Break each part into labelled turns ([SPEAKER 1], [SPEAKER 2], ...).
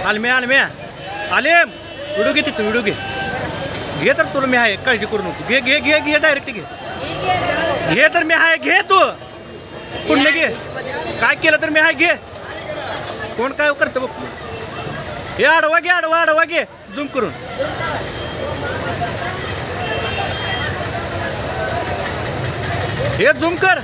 [SPEAKER 1] आलम्या Alem video घे तिथं video घे तर तुला मी आहे काळजी करू नको घे डायरेक्ट घे तर मी आहे घे तू पुण्य घे काय केलं तर मी आहे घे कोण काय करतं बघ हे आडवा घे झूम करून हे झूम कर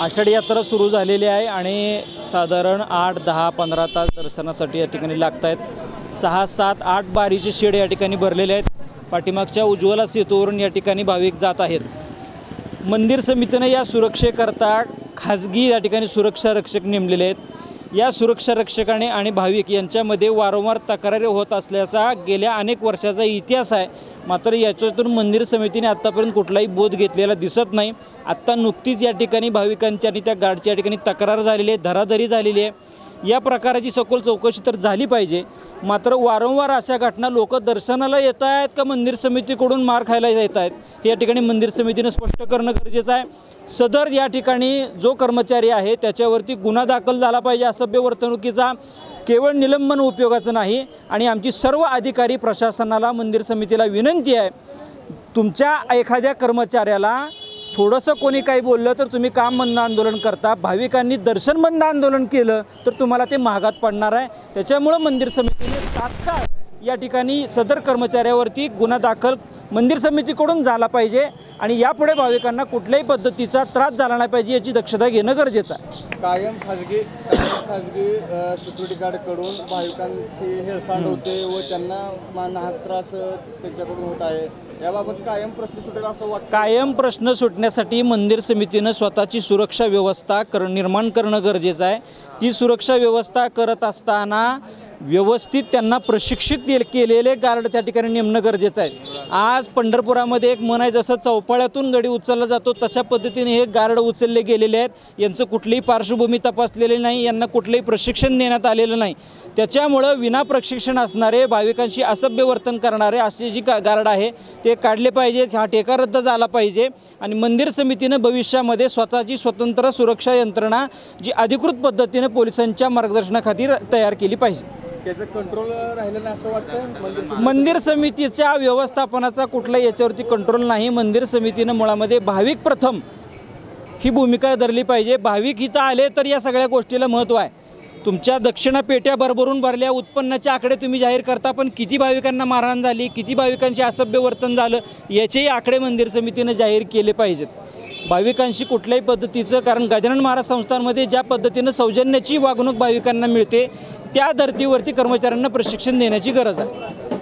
[SPEAKER 2] आषाढी यात्रा सुरू झालेली आहे आणि साधारण 8, 10, 15 तास दर्शनासाठी या ठिकाणी लागत आहेत। 6, 7, 8 बारीचे शेड या ठिकाणी भरलेले आहेत। पाठीमागच्या उज्ज्वला सेतूवरून या ठिकाणी भाविक जात आहेत। मंदिर समितीने या सुरक्षेकरता खाजगी या ठिकाणी सुरक्षा रक्षक नेमलेले आहेत। या सुरक्षा रक्षकाने आणि भाविक यांच्यामध्ये वारंवार तक्रारी होत असल्याचा गेल्या अनेक वर्षाचा इतिहास आहे। मात्र याच्यातून मंदिर समितीने आत्तापर्यंत कुठलाही बोध घेतलेला दिसत नाही। आत्ता नुकतीच या ठिकाणी भाविकांची आणि त्या गार्डच्या या ठिकाणी तक्रार झालेली आहे, धराधरी झालेली आहे। या प्रकाराची सखोल चौकशी तर झाली पाहिजे। मात्र वारंवार अशा घटना लोक दर्शनाला येत आहेत का मंदिर समितीकडून मार खायला येत आहेत हे या ठिकाणी मंदिर समितीने स्पष्ट करणं गरजेचं आहे। सदर या ठिकाणी जो कर्मचारी आहे त्याच्यावरती गुन्हा दाखल झाला पाहिजे। असभ्य वर्तणुकीचा केवळ निलंबन उपयोगाचं नाही। आणि आमची सर्व अधिकारी प्रशासनाला मंदिर समितीला विनंती आहे, तुमच्या एखाद्या कर्मचाऱ्याला थोडंसं कोणी काही बोललं तर तुम्ही काम बंद आंदोलन करता, भाविकांनी दर्शन बंद आंदोलन केलं तर तुम्हाला ते महागात पडणार आहे। त्याच्यामुळं मंदिर समितीने तात्काळ या ठिकाणी सदर कर्मचाऱ्यावरती गुन्हा दाखल मंदिर समितीकडून झाला पाहिजे आणि यापुढे भाविकांना कुठल्याही पद्धतीचा त्रास झाला नाही पाहिजे याची दक्षता घेणं गरजेचं आहे।
[SPEAKER 3] कायम खाजगी सिक्युरिटी गार्डकडून भाविकांची हेळसांड होते व त्यांना नाहक त्रास त्यांच्याकडून होत आहे, याबाबत कायम प्रश्न सुटेल असं वाटतं।
[SPEAKER 2] कायम प्रश्न सुटण्यासाठी मंदिर समितीनं स्वतःची सुरक्षा व्यवस्था निर्माण करणं गरजेचं आहे। ती सुरक्षा व्यवस्था करत असताना व्यवस्थित त्यांना प्रशिक्षित केलेले गार्ड त्या ठिकाणी नेमणं गरजेचं आहे। आज पंढरपुरामध्ये एक म्हण आहे, जसं चौपाळ्यातून गडी उचलला जातो तशा पद्धतीने हे गार्ड उचलले गेलेले आहेत। यांचं कुठलीही पार्श्वभूमी तपासलेली नाही, यांना कुठलंही प्रशिक्षण देण्यात आलेलं नाही। त्याच्यामुळं विना प्रशिक्षण असणारे भाविकांशी असभ्य वर्तन करणारे असे जी गार्ड आहे ते काढले पाहिजे। हा ठेका रद्द झाला पाहिजे आणि मंदिर समितीनं भविष्यामध्ये स्वतःची स्वतंत्र सुरक्षा यंत्रणा जी अधिकृत पद्धतीने पोलिसांच्या मार्गदर्शनाखातीर तयार केली पाहिजे।
[SPEAKER 3] त्याचं कंट्रोल राहिलं नाही असं वाटतं।
[SPEAKER 2] मंदिर समितीच्या व्यवस्थापनाचा कुठलाही याच्यावरती कंट्रोल नाही। मंदिर समितीनं मुळामध्ये भाविक प्रथम ही भूमिका धरली पाहिजे। भाविक इथं आले तर या सगळ्या गोष्टीला महत्त्व आहे। तुमच्या दक्षिणा पेट्या भरभरून भरल्या, उत्पन्नाचे आकडे तुम्ही जाहीर करता, पण किती भाविकांना मारहाण झाली, किती भाविकांचे असभ्य वर्तन झालं याचेही आकडे मंदिर समितीनं जाहीर केले पाहिजेत। भाविकांशी कुठल्याही पद्धतीचं, कारण गजानन महाराज संस्थांमध्ये ज्या पद्धतीनं सौजन्याची वागणूक भाविकांना मिळते त्या धर्तीवरती कर्मचाऱ्यांना प्रशिक्षण देण्याची गरज आहे।